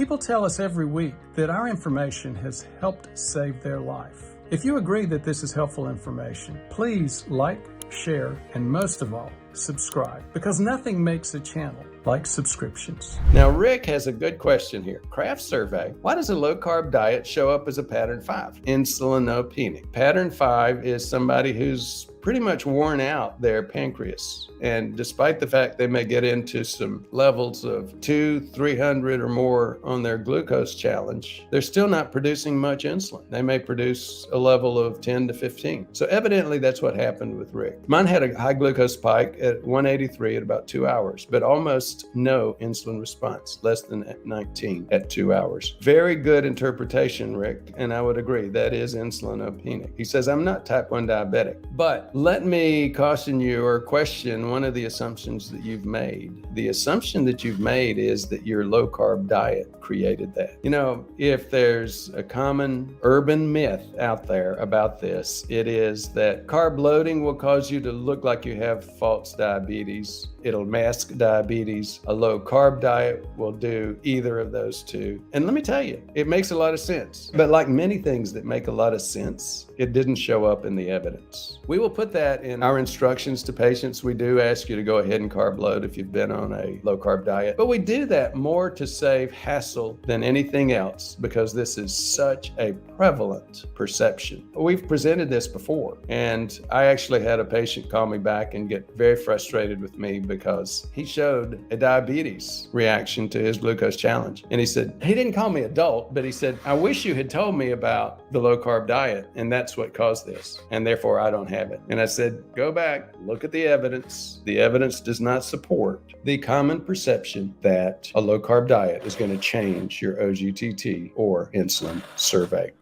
People tell us every week that our information has helped save their life. If you agree that this is helpful information, please like, share, and most of all, subscribe, because nothing makes a channel like subscriptions. Now, Rick has a good question here. Kraft survey, why does a low-carb diet show up as a pattern 5? Insulinopenic. Pattern 5 is somebody who's pretty much worn out their pancreas. And despite the fact they may get into some levels of 200-300 or more on their glucose challenge, they're still not producing much insulin. They may produce a level of 10 to 15. So evidently that's what happened with Rick. Mine had a high glucose spike at 183 at about 2 hours, but almost no insulin response, less than 19 at 2 hours. Very good interpretation, Rick, and I would agree, that is insulinopenic. He says, I'm not type 1 diabetic, but let me caution you or question one of the assumptions that you've made. The assumption that you've made is that your low-carb diet created that. You know, if there's a common urban myth out there about this, it is that carb loading will cause you to look like you have false diabetes. It'll mask diabetes. A low-carb diet will do either of those two. And let me tell you, it makes a lot of sense. But like many things that make a lot of sense, it didn't show up in the evidence. We will put that in our instructions to patients. We do ask you to go ahead and carb load if you've been on a low-carb diet. But we do that more to save hassle than anything else because this is such a prevalent perception. We've presented this before, and I actually had a patient call me back and get very frustrated with me because he showed a diabetes reaction to his glucose challenge. And he said, he didn't call me adult, but he said, I wish you had told me about the low-carb diet, and that's what caused this, and therefore I don't have it. And I said, go back, look at the evidence. The evidence does not support the common perception that a low-carb diet is going to change your OGTT or insulin survey.